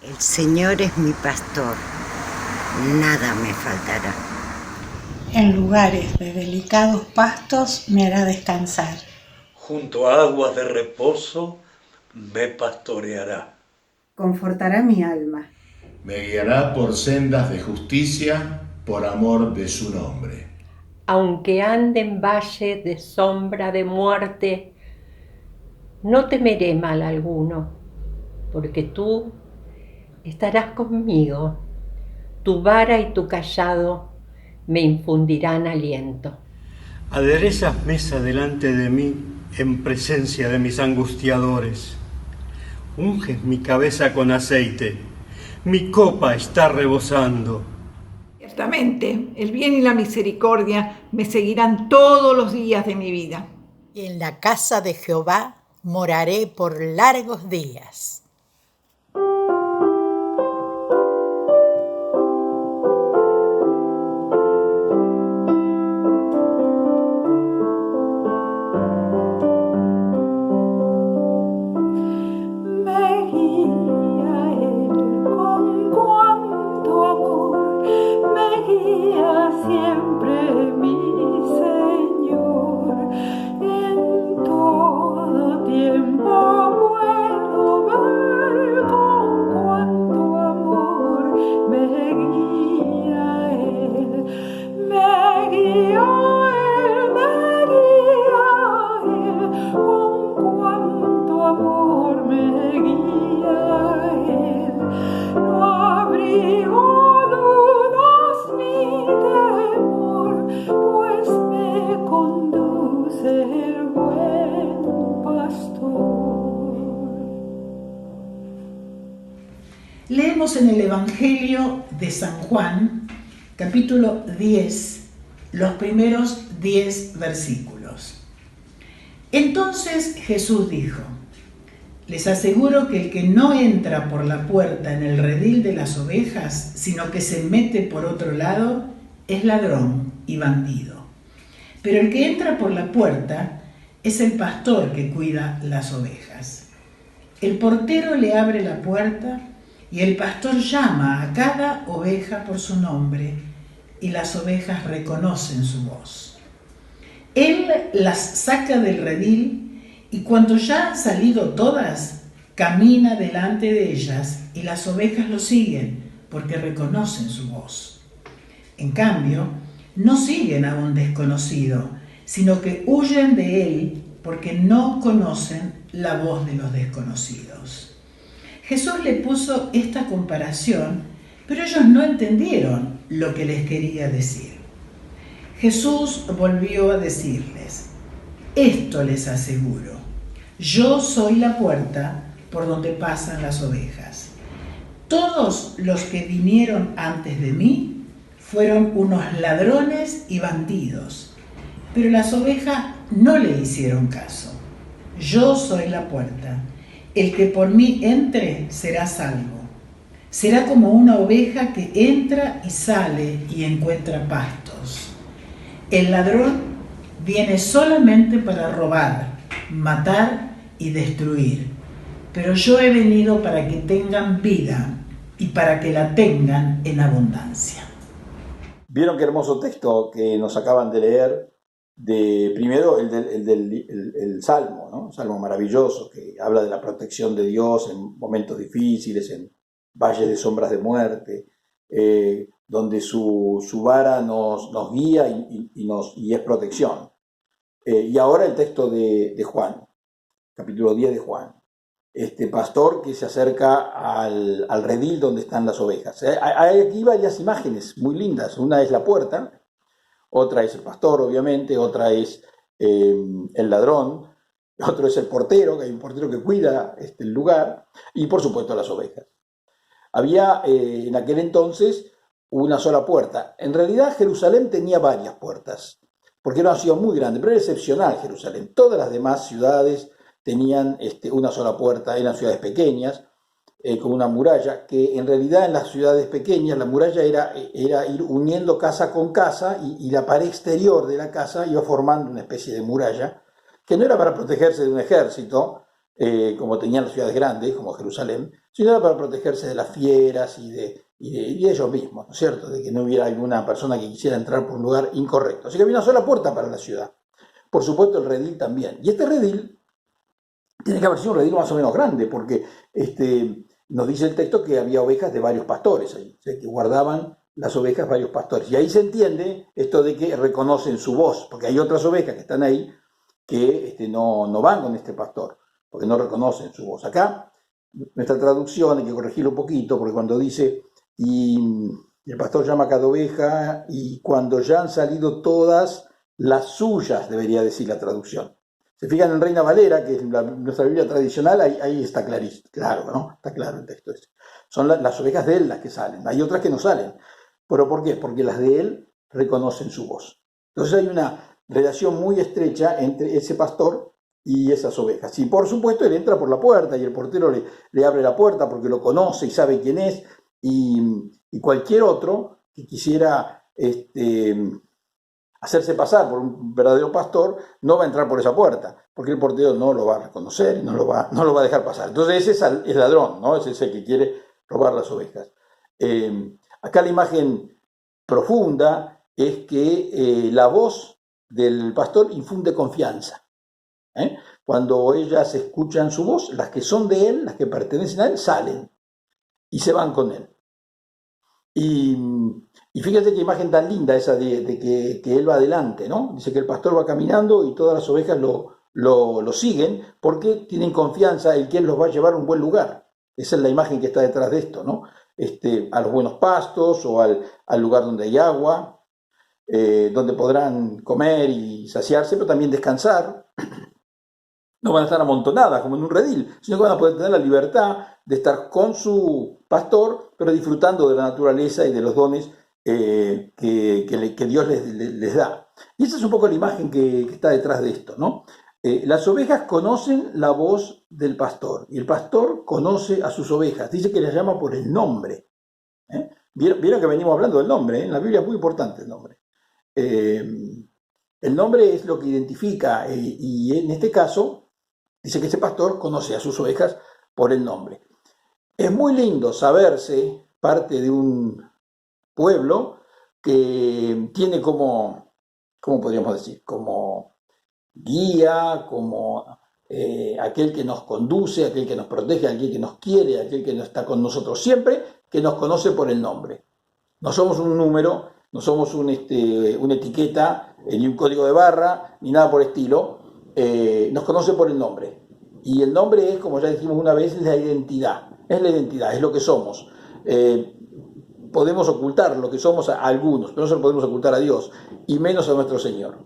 El Señor es mi pastor, nada me faltará. En lugares de delicados pastos me hará descansar. Junto a aguas de reposo me pastoreará. Confortará mi alma. Me guiará por sendas de justicia, por amor de su nombre. Aunque ande en valle de sombra de muerte, no temeré mal alguno, porque tú estarás conmigo. Tu vara y tu cayado me infundirán aliento. Aderezas mesa delante de mí en presencia de mis angustiadores. Unges mi cabeza con aceite, mi copa está rebosando. Ciertamente, el bien y la misericordia me seguirán todos los días de mi vida. Y en la casa de Jehová moraré por largos días. Leemos en el Evangelio de San Juan, capítulo 10, los primeros 10 versículos. Entonces Jesús dijo: les aseguro que el que no entra por la puerta en el redil de las ovejas, sino que se mete por otro lado, es ladrón y bandido. Pero el que entra por la puerta es el pastor que cuida las ovejas. El portero le abre la puerta y el pastor llama a cada oveja por su nombre y las ovejas reconocen su voz. Él las saca del redil y cuando ya han salido todas, camina delante de ellas y las ovejas lo siguen porque reconocen su voz. En cambio, no siguen a un desconocido, sino que huyen de él porque no conocen la voz de los desconocidos. Jesús le puso esta comparación, pero ellos no entendieron lo que les quería decir. Jesús volvió a decirles: esto les aseguro, yo soy la puerta por donde pasan las ovejas. Todos los que vinieron antes de mí fueron unos ladrones y bandidos, pero las ovejas no le hicieron caso. Yo soy la puerta. El que por mí entre será salvo. Será como una oveja que entra y sale y encuentra pastos. El ladrón viene solamente para robar, matar y destruir. Pero yo he venido para que tengan vida y para que la tengan en abundancia. ¿Vieron qué hermoso texto que nos acaban de leer? Primero el Salmo, ¿no? Un Salmo maravilloso que habla de la protección de Dios en momentos difíciles, en valles de sombras de muerte. donde su vara nos guía y es protección. Y ahora el texto de Juan, capítulo 10 de Juan. Este pastor que se acerca al redil donde están las ovejas. Hay aquí varias imágenes muy lindas. Una es la puerta, otra es el pastor, obviamente, otra es el ladrón, otro es el portero, que hay un portero que cuida el lugar, y por supuesto las ovejas. Había en aquel entonces una sola puerta. En realidad Jerusalén tenía varias puertas, porque era una ciudad muy grande, pero era excepcional Jerusalén. Todas las demás ciudades tenían una sola puerta, eran ciudades pequeñas, con una muralla, que en realidad en las ciudades pequeñas la muralla era ir uniendo casa con casa y la pared exterior de la casa iba formando una especie de muralla, que no era para protegerse de un ejército, como tenían las ciudades grandes, como Jerusalén, sino era para protegerse de las fieras y de ellos mismos, ¿no es cierto?, de que no hubiera alguna persona que quisiera entrar por un lugar incorrecto. Así que había una sola puerta para la ciudad. Por supuesto el redil también. Y este redil tiene que haber sido un redil más o menos grande, porque nos dice el texto que había ovejas de varios pastores ahí, o sea, que guardaban las ovejas varios pastores. Y ahí se entiende esto de que reconocen su voz, porque hay otras ovejas que están ahí que no van con este pastor, porque no reconocen su voz. Acá, nuestra traducción, hay que corregirlo un poquito, porque cuando dice, y el pastor llama a cada oveja, y cuando ya han salido todas las suyas, debería decir la traducción. Se fijan en Reina Valera, que es nuestra Biblia tradicional, ahí está clarísimo, claro, ¿no? Está claro el texto ese. Son las ovejas de él las que salen, hay otras que no salen. ¿Pero por qué? Porque las de él reconocen su voz. Entonces hay una relación muy estrecha entre ese pastor y esas ovejas. Y por supuesto él entra por la puerta y el portero le abre la puerta porque lo conoce y sabe quién es, y cualquier otro que quisiera hacerse pasar por un verdadero pastor no va a entrar por esa puerta, porque el portero no lo va a reconocer y no lo va a dejar pasar. Entonces ese es ladrón, ¿no? Ese es el que quiere robar las ovejas. Acá la imagen profunda es que la voz del pastor infunde confianza. Cuando ellas escuchan su voz, las que son de él, las que pertenecen a él, salen y se van con él. Y fíjate qué imagen tan linda esa de que él va adelante, ¿no? Dice que el pastor va caminando y todas las ovejas lo siguen porque tienen confianza en que él los va a llevar a un buen lugar. Esa es la imagen que está detrás de esto, ¿no? A los buenos pastos o al lugar donde hay agua, donde podrán comer y saciarse, pero también descansar. No van a estar amontonadas como en un redil, sino que van a poder tener la libertad de estar con su pastor, pero disfrutando de la naturaleza y de los dones que Dios les da. Y esa es un poco la imagen que está detrás de esto, ¿no? Las ovejas conocen la voz del pastor y el pastor conoce a sus ovejas. Dice que las llama por el nombre. Vieron que venimos hablando del nombre, en la Biblia es muy importante el nombre. El nombre es lo que identifica y en este caso dice que ese pastor conoce a sus ovejas por el nombre. Es muy lindo saberse parte de un pueblo que tiene ¿cómo podríamos decir? Como guía, como aquel que nos conduce, aquel que nos protege, aquel que nos quiere, aquel que está con nosotros siempre, que nos conoce por el nombre. No somos un número, no somos una etiqueta, ni un código de barra, ni nada por el estilo. Nos conoce por el nombre. Y el nombre es, como ya dijimos una vez, la identidad. Es la identidad, es lo que somos. Podemos ocultar lo que somos a algunos, pero no se lo podemos ocultar a Dios, y menos a nuestro Señor.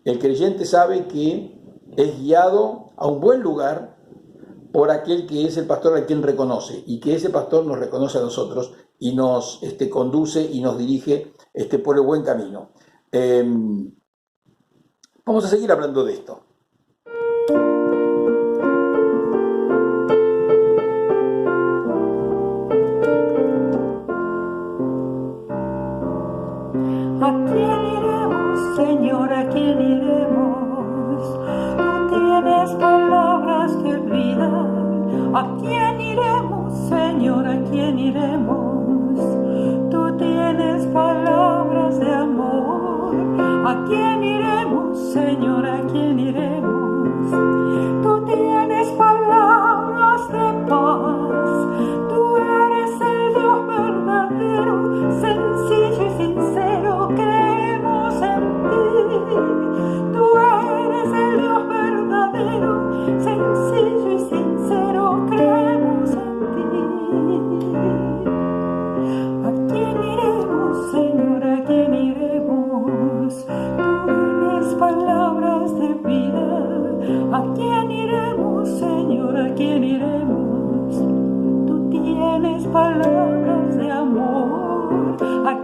El creyente sabe que es guiado a un buen lugar por aquel que es el pastor a quien reconoce, y que ese pastor nos reconoce a nosotros y nos conduce y nos dirige por el buen camino. Vamos a seguir hablando de esto. ¿A quién iremos, Señor? ¿A quién iremos? Tú tienes palabras de vida. ¿A quién iremos, Señor? ¿A quién iremos? Tú tienes palabras de amor. ¿A quién iremos, Señor? ¿A quién iremos? Tú tienes palabras de paz. Tú eres el Dios verdadero, sencillo.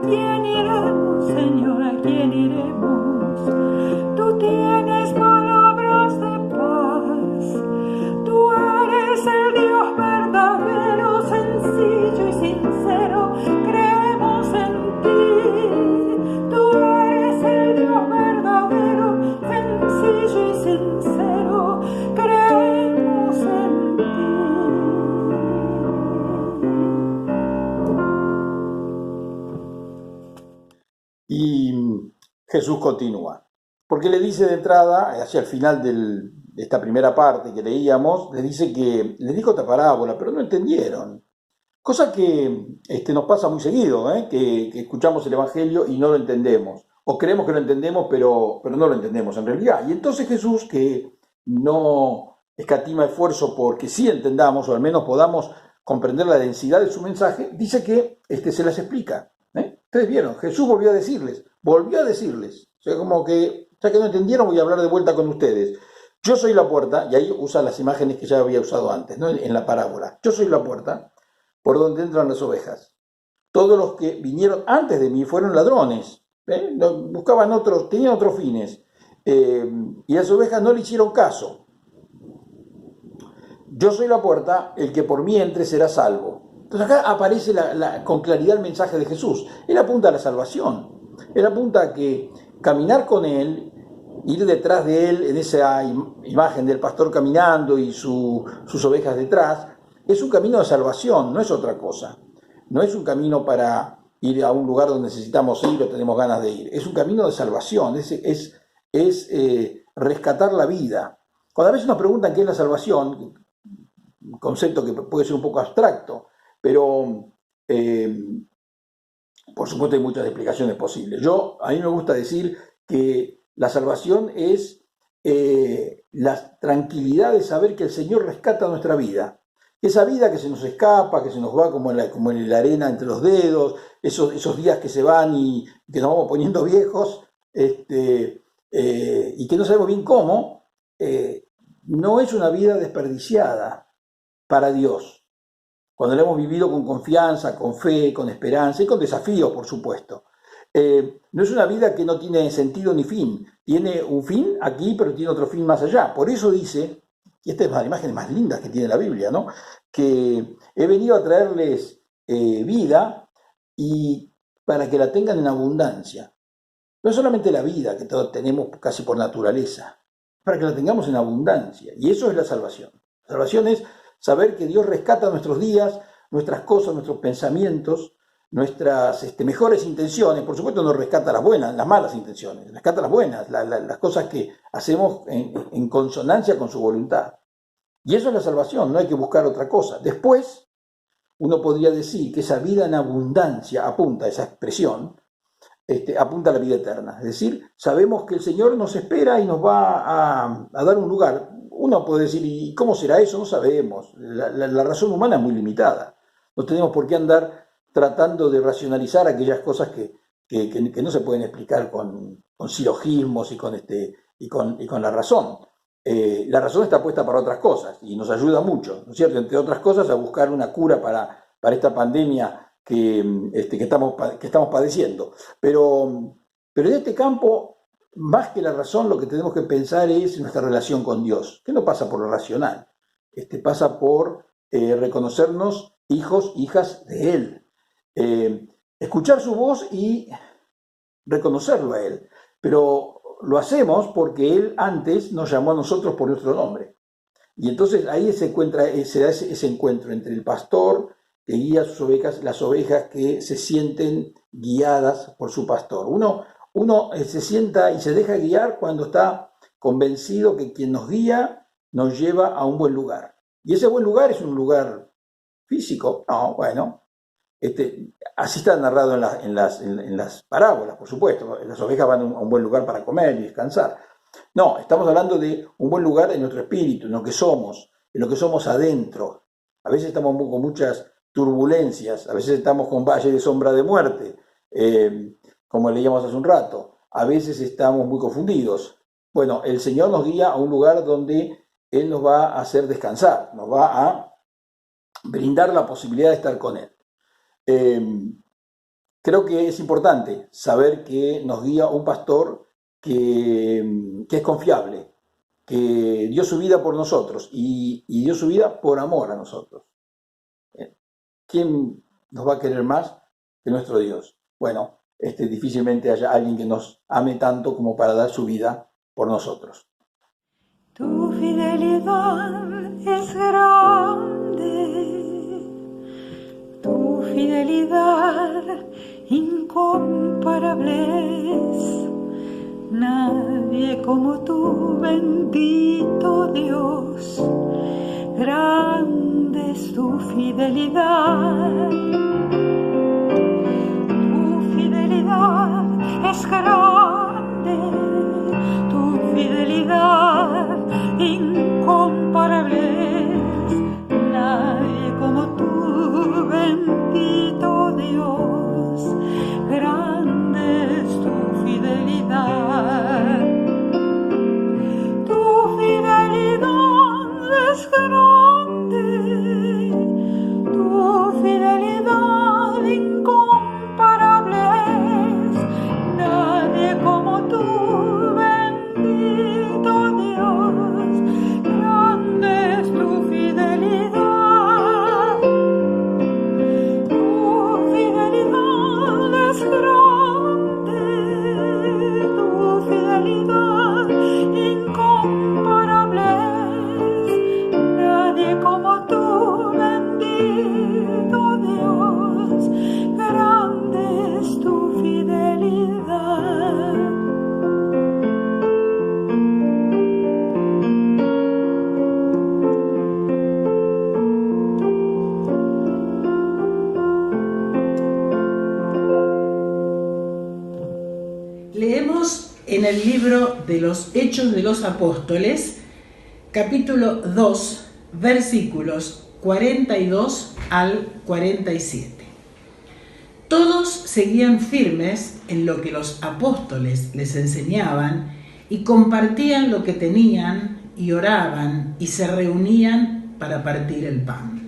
quién iremos, Señor? ¿A quién iremos? Tú tienes palabras de paz. Tú eres el Dios verdadero, sencillo y sincero. Creemos en ti. Tú eres el Dios verdadero, sencillo y sincero. Creemos en ti. Y Jesús continúa, porque le dice de entrada, hacia el final de esta primera parte que leíamos, le dice que le dijo otra parábola, pero no entendieron. Cosa que nos pasa muy seguido, que escuchamos el Evangelio y no lo entendemos. O creemos que lo entendemos, pero no lo entendemos en realidad. Y entonces Jesús, que no escatima esfuerzo porque sí entendamos, o al menos podamos comprender la densidad de su mensaje, dice que se las explica. Ustedes vieron, Jesús volvió a decirles. O sea, como que, ya que no entendieron, voy a hablar de vuelta con ustedes. Yo soy la puerta, y ahí usa las imágenes que ya había usado antes, ¿no? En la parábola. Yo soy la puerta por donde entran las ovejas. Todos los que vinieron antes de mí fueron ladrones, buscaban otros, tenían otros fines, y las ovejas no le hicieron caso. Yo soy la puerta, el que por mí entre será salvo. Entonces acá aparece con claridad el mensaje de Jesús. Él apunta a la salvación. Él apunta a que caminar con Él, ir detrás de Él en esa imagen del pastor caminando y sus ovejas detrás, es un camino de salvación, no es otra cosa. No es un camino para ir a un lugar donde necesitamos ir o tenemos ganas de ir. Es un camino de salvación, es rescatar la vida. Cuando a veces nos preguntan qué es la salvación, un concepto que puede ser un poco abstracto, pero por supuesto hay muchas explicaciones posibles. A mí me gusta decir que la salvación es la tranquilidad de saber que el Señor rescata nuestra vida. Esa vida que se nos escapa, que se nos va como en la arena entre los dedos, esos días que se van y que nos vamos poniendo viejos, y que no sabemos bien cómo, no es una vida desperdiciada para Dios. Cuando la hemos vivido con confianza, con fe, con esperanza y con desafíos, por supuesto. No es una vida que no tiene sentido ni fin. Tiene un fin aquí, pero tiene otro fin más allá. Por eso dice, y esta es una de las imágenes más lindas que tiene la Biblia, ¿no? Que he venido a traerles vida y para que la tengan en abundancia. No es solamente la vida que todos tenemos casi por naturaleza, para que la tengamos en abundancia. Y eso es la salvación. La salvación es saber que Dios rescata nuestros días, nuestras cosas, nuestros pensamientos, nuestras mejores intenciones. Por supuesto no rescata las buenas, las malas intenciones, rescata las buenas, las cosas que hacemos en consonancia con su voluntad. Y eso es la salvación, no hay que buscar otra cosa. Después, uno podría decir que esa vida en abundancia apunta a esa expresión, apunta a la vida eterna. Es decir, sabemos que el Señor nos espera y nos va a dar un lugar. Uno puede decir, ¿y cómo será eso? No sabemos. La razón humana es muy limitada. No tenemos por qué andar tratando de racionalizar aquellas cosas que no se pueden explicar con silogismos y con la razón. La razón está puesta para otras cosas y nos ayuda mucho, ¿no es cierto? Entre otras cosas, a buscar una cura para esta pandemia que estamos padeciendo. Pero en este campo, más que la razón, lo que tenemos que pensar es nuestra relación con Dios, que no pasa por lo racional, pasa por reconocernos hijos, hijas de Él, escuchar su voz y reconocerlo a Él. Pero lo hacemos porque Él antes nos llamó a nosotros por nuestro nombre. Y entonces ahí se da ese encuentro entre el pastor que guía a sus ovejas, las ovejas que se sienten guiadas por su pastor. Uno se sienta y se deja guiar cuando está convencido que quien nos guía nos lleva a un buen lugar. Y ese buen lugar es un lugar físico. No, bueno, así está narrado en las parábolas, por supuesto. Las ovejas van a un buen lugar para comer y descansar. No, estamos hablando de un buen lugar en nuestro espíritu, en lo que somos adentro. A veces estamos con muchas turbulencias, a veces estamos con valles de sombra de muerte, como leíamos hace un rato. A veces estamos muy confundidos. Bueno, el Señor nos guía a un lugar donde Él nos va a hacer descansar, nos va a brindar la posibilidad de estar con Él. creo que es importante saber que nos guía un pastor que es confiable, que dio su vida por nosotros y dio su vida por amor a nosotros. ¿Quién nos va a querer más que nuestro Dios? Bueno, difícilmente haya alguien que nos ame tanto como para dar su vida por nosotros. Tu fidelidad es grande, tu fidelidad incomparable es. Nadie como tú, bendito Dios, grande es tu fidelidad. Tu fidelidad es grande, tu fidelidad incomparable es. Nadie como tú, bendito Dios, grande es tu fidelidad. Tu fidelidad es grande, tu fidelidad incomparable es. Nadie como tú, bendito Dios, grande es tu fidelidad. Tu fidelidad es grande, tu fidelidad incomparable es. Nadie como tú, bendito Dios, grande es tu fidelidad. Leemos en el libro de los Hechos de los Apóstoles, capítulo 2, versículos 42 al 47. Todos seguían firmes en lo que los apóstoles les enseñaban y compartían lo que tenían y oraban y se reunían para partir el pan.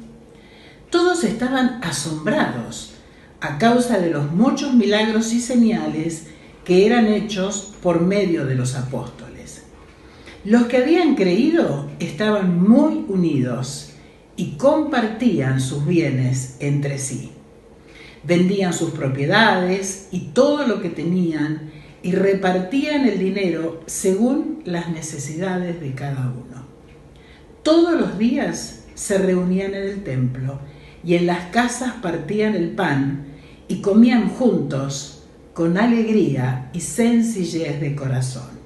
Todos estaban asombrados a causa de los muchos milagros y señales que eran hechos por medio de los apóstoles. Los que habían creído estaban muy unidos y compartían sus bienes entre sí. Vendían sus propiedades y todo lo que tenían y repartían el dinero según las necesidades de cada uno. Todos los días se reunían en el templo y en las casas partían el pan y comían juntos con alegría y sencillez de corazón.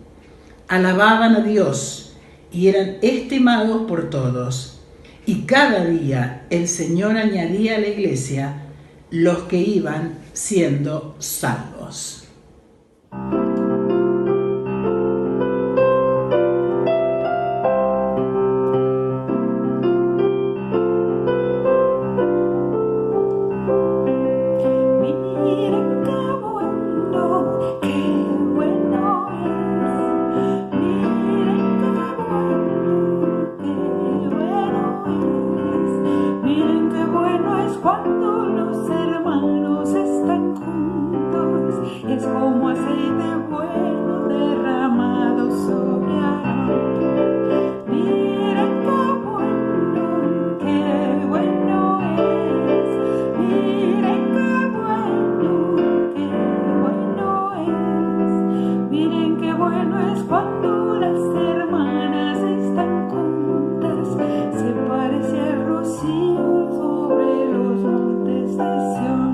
Alababan a Dios y eran estimados por todos. Y cada día el Señor añadía a la iglesia los que iban siendo salvos. Cuando los hermanos están juntos, es como aceite bueno derramado sobre Aarón. Miren qué bueno es. Miren qué bueno es cuando las hermanas están juntas. Se parece al rocío sobre los montes de Sión.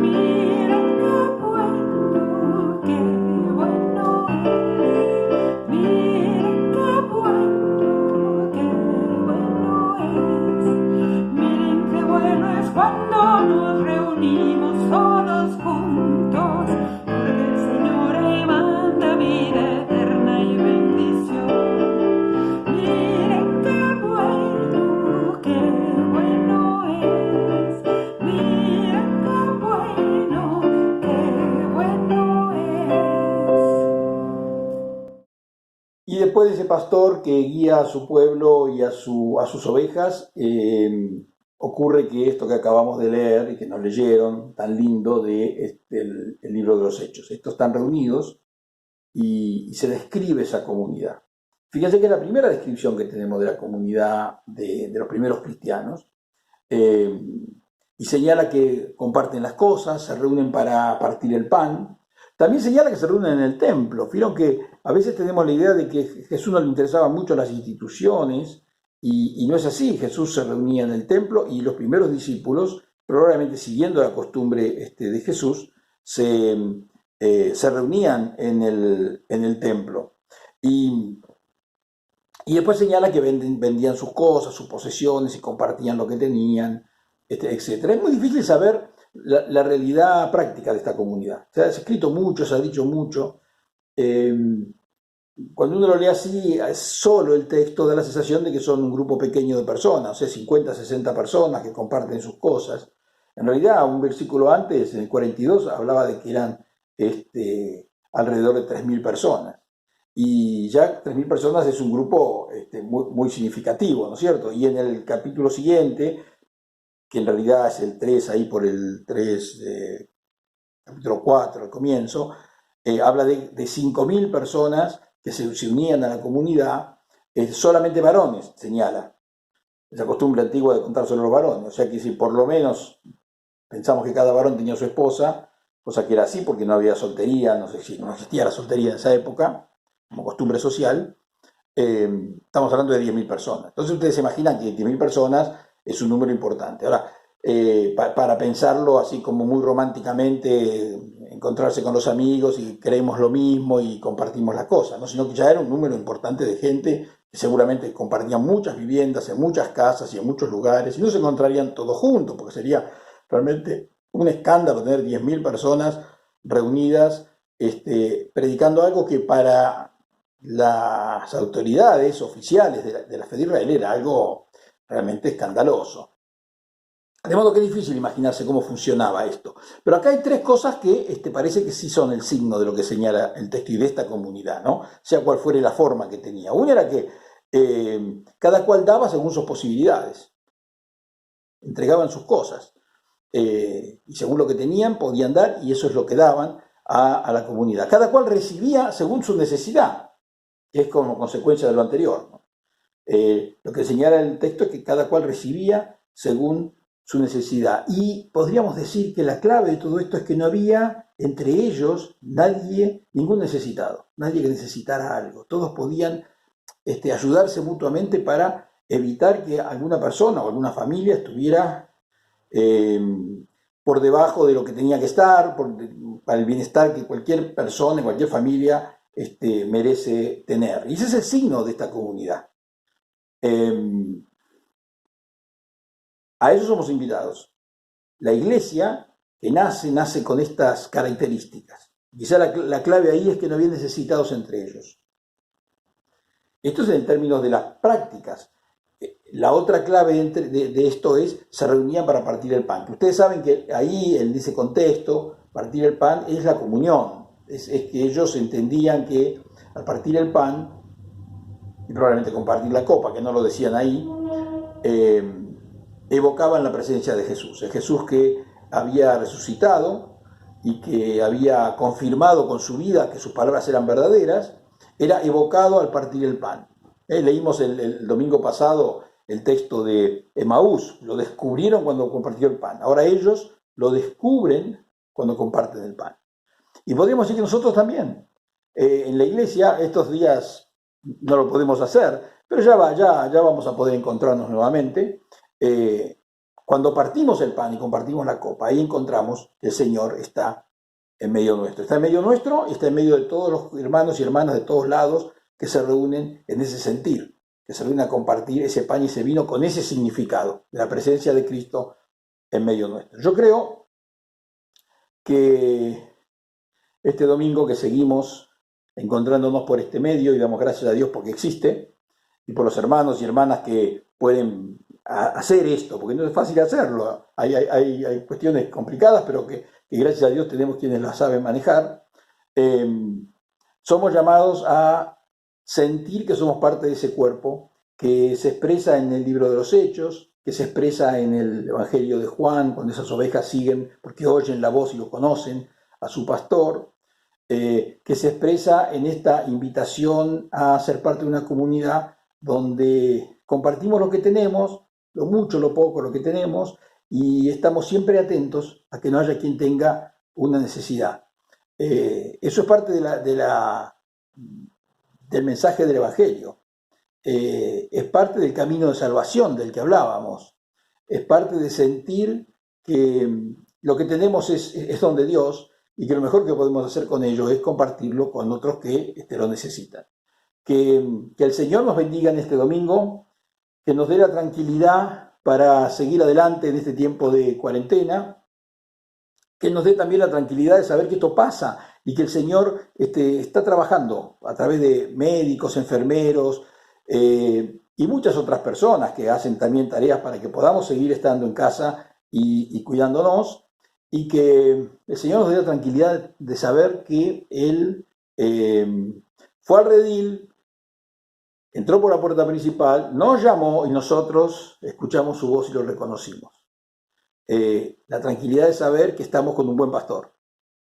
Miren qué bueno es. Miren qué bueno es. Miren qué bueno es cuando nos reunimos todos juntos, porque el Señor ahí manda vida eterna y bendición. Miren qué bueno es. Miren qué bueno es. Y después de ese pastor que guía a su pueblo y a sus ovejas, ocurre que esto que acabamos de leer y que nos leyeron, tan lindo, de el libro de los Hechos. Estos están reunidos y se describe esa comunidad. Fíjense que es la primera descripción que tenemos de la comunidad de los primeros cristianos. Y señala que comparten las cosas, se reúnen para partir el pan. También señala que se reúnen en el templo. Vieron que a veces tenemos la idea de que a Jesús no le interesaban mucho las instituciones, y no es así. Jesús se reunía en el templo y los primeros discípulos, probablemente siguiendo la costumbre de Jesús, se reunían en el templo. Y después señala que vendían sus cosas, sus posesiones, y compartían lo que tenían, etc. Es muy difícil saber la realidad práctica de esta comunidad. Se ha escrito mucho, se ha dicho mucho. Cuando uno lo lee así, solo el texto da la sensación de que son un grupo pequeño de personas, o sea, 50, 60 personas que comparten sus cosas. En realidad, un versículo antes, en el 42, hablaba de que eran alrededor de 3.000 personas. Y ya 3.000 personas es un grupo muy significativo, ¿no es cierto? Y en el capítulo siguiente, que en realidad es el 3, ahí por el 3, capítulo 4, al comienzo, habla de 5.000 personas que se unían a la comunidad, solamente varones, señala. Esa costumbre antigua de contar solo los varones. O sea que si por lo menos pensamos que cada varón tenía su esposa, cosa que era así porque no había soltería, no existía la soltería en esa época, como costumbre social, estamos hablando de 10.000 personas. Entonces ustedes se imaginan que 10.000 personas es un número importante. Ahora, para pensarlo así como muy románticamente, encontrarse con los amigos y creemos lo mismo y compartimos las cosas, ¿no? Sino que ya era un número importante de gente que seguramente compartían muchas viviendas, en muchas casas y en muchos lugares, y no se encontrarían todos juntos, porque sería realmente un escándalo tener 10.000 personas reunidas predicando algo que para las autoridades oficiales de la fe de Israel era algo realmente escandaloso. De modo que es difícil imaginarse cómo funcionaba esto. Pero acá hay tres cosas que parece que sí son el signo de lo que señala el texto y de esta comunidad, ¿no? Sea cual fuere la forma que tenía. Una era que cada cual daba según sus posibilidades. Entregaban sus cosas. Y según lo que tenían podían dar, y eso es lo que daban a la comunidad. Cada cual recibía según su necesidad, que es como consecuencia de lo anterior, ¿no? Lo que señala el texto es que cada cual recibía según su necesidad. Y podríamos decir que la clave de todo esto es que no había entre ellos ningún necesitado, nadie que necesitara algo. Todos podían ayudarse mutuamente para evitar que alguna persona o alguna familia estuviera por debajo de lo que tenía que estar, para el bienestar que cualquier persona, cualquier familia merece tener. Y ese es el signo de esta comunidad. A eso somos invitados. La iglesia que nace con estas características. Quizá la clave ahí es que no había necesitados entre ellos. Esto es en términos de las prácticas. La otra clave de esto es, se reunían para partir el pan. Ustedes saben que ahí, en ese contexto, partir el pan es la comunión. Es que ellos entendían que al partir el pan, y probablemente compartir la copa, que no lo decían ahí, evocaban la presencia de Jesús. El Jesús que había resucitado y que había confirmado con su vida que sus palabras eran verdaderas, era evocado al partir el pan. Leímos el domingo pasado el texto de Emaús, lo descubrieron cuando compartió el pan. Ahora ellos lo descubren cuando comparten el pan. Y podríamos decir que nosotros también. En la iglesia estos días no lo podemos hacer, pero ya vamos a poder encontrarnos nuevamente. Cuando partimos el pan y compartimos la copa, ahí encontramos que el Señor está en medio nuestro. Está en medio nuestro y está en medio de todos los hermanos y hermanas de todos lados que se reúnen en ese sentir, que se reúnen a compartir ese pan y ese vino con ese significado de la presencia de Cristo en medio nuestro. Yo creo que este domingo que seguimos encontrándonos por este medio, y damos gracias a Dios porque existe, y por los hermanos y hermanas que pueden hacer esto, porque no es fácil hacerlo. Hay cuestiones complicadas, pero que gracias a Dios tenemos quienes las saben manejar. Somos llamados a sentir que somos parte de ese cuerpo que se expresa en el libro de los Hechos, que se expresa en el Evangelio de Juan, cuando esas ovejas siguen porque oyen la voz y lo conocen a su pastor, que se expresa en esta invitación a ser parte de una comunidad donde compartimos lo que tenemos, lo mucho, lo poco, lo que tenemos, y estamos siempre atentos a que no haya quien tenga una necesidad. Eso es parte del mensaje del Evangelio. Es parte del camino de salvación del que hablábamos. Es parte de sentir que lo que tenemos es don de Dios y que lo mejor que podemos hacer con ello es compartirlo con otros que lo necesitan. Que el Señor nos bendiga en este domingo, que nos dé la tranquilidad para seguir adelante en este tiempo de cuarentena, que nos dé también la tranquilidad de saber que esto pasa y que el Señor está trabajando a través de médicos, enfermeros y muchas otras personas que hacen también tareas para que podamos seguir estando en casa y cuidándonos, y que el Señor nos dé la tranquilidad de saber que Él fue al redil, entró por la puerta principal, nos llamó y nosotros escuchamos su voz y lo reconocimos. La tranquilidad de saber que estamos con un buen pastor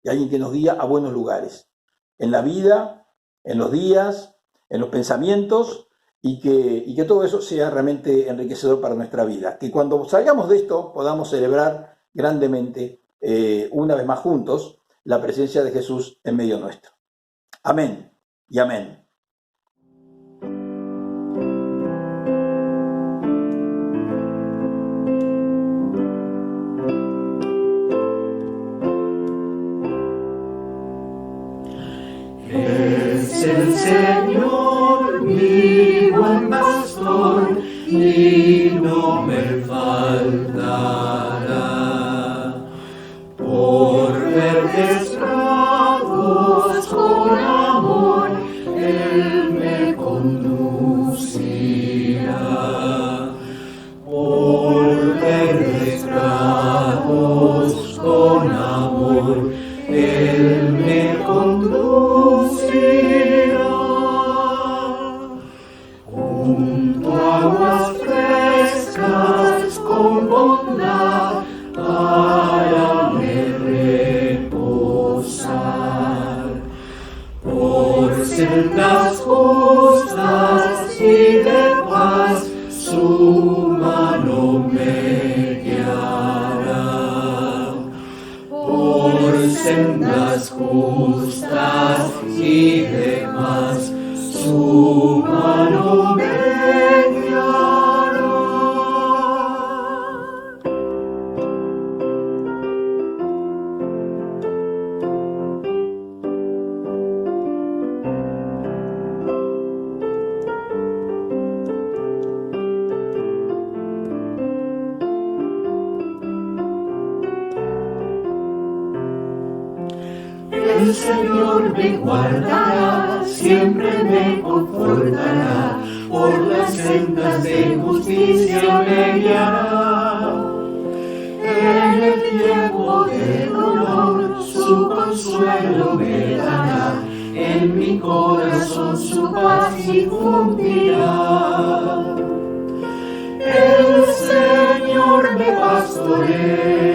y alguien que nos guía a buenos lugares, en la vida, en los días, en los pensamientos, y que todo eso sea realmente enriquecedor para nuestra vida. Que cuando salgamos de esto podamos celebrar grandemente, una vez más juntos, la presencia de Jesús en medio nuestro. Amén y amén. Es el Señor, mi buen pastor, y no me faltará. Por verdes prados con amor, Él me conducirá. Por verdes prados con amor, Él me conducirá. Junto a aguas frescas con bondad para me reposar. Por sendas justas y de paz su mano me guiará. Por sendas justas y de paz su mano me guiará. El Señor me guardará, siempre me confortará, por las sendas de justicia me guiará. En el tiempo de dolor su consuelo me dará, en mi corazón su paz infundirá. El Señor me pastorea,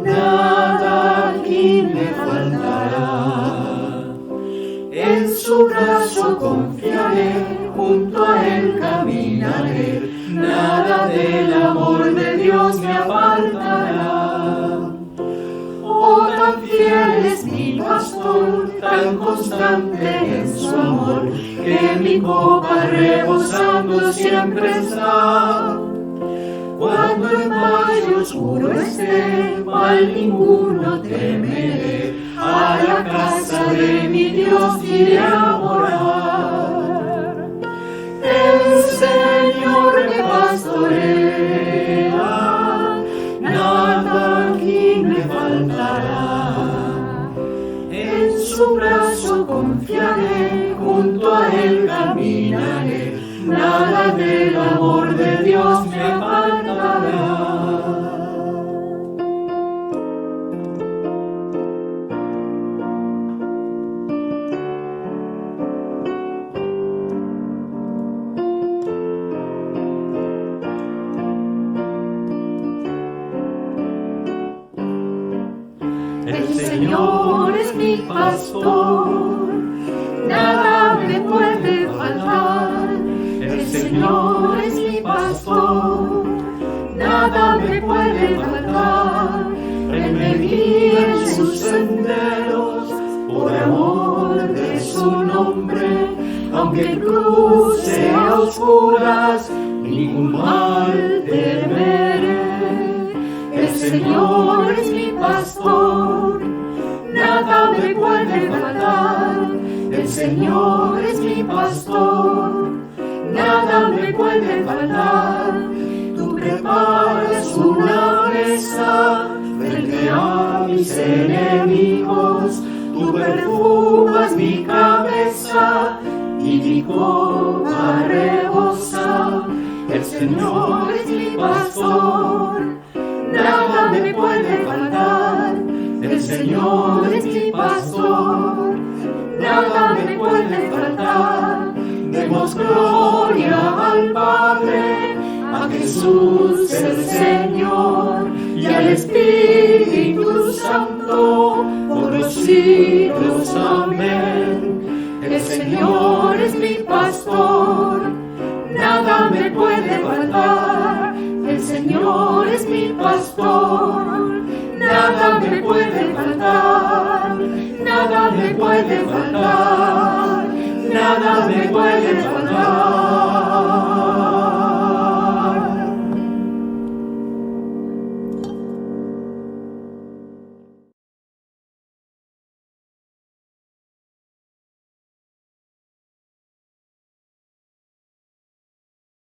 nada aquí me faltará. En su brazo confiaré, junto a él caminaré, nada del amor de Dios me apartará. Oh, tan fiel es mi pastor, tan constante en su amor, que mi copa rebosando siempre está. Cuando en valle oscuro esté, mal ninguno temeré, a la casa de mi Dios iré a morar. El Señor me pastorea, nada aquí me faltará. En su brazo confiaré, junto a él caminaré, nada del amor de Dios me apartará. El Señor es mi pastor, nada me puede faltar. El Señor es mi pastor, nada me puede faltar. Él me guía en sus senderos, por amor de su nombre. Aunque cruce a oscuras, ningún mal temeré. El Señor es mi pastor, nada me puede faltar. El Señor es mi pastor, nada me puede faltar. Tú preparas una mesa frente a mis enemigos. Tú perfumas mi cabeza y mi copa rebosa. El Señor es mi pastor, nada me puede faltar. El Señor es mi pastor, nada me puede faltar. Demos gloria al Padre, a Jesús el Señor y al Espíritu Santo por los siglos. Amén. El Señor es mi pastor, nada me puede faltar. El Señor es mi pastor, nada me puede faltar. Nada me puede faltar, nada me puede faltar.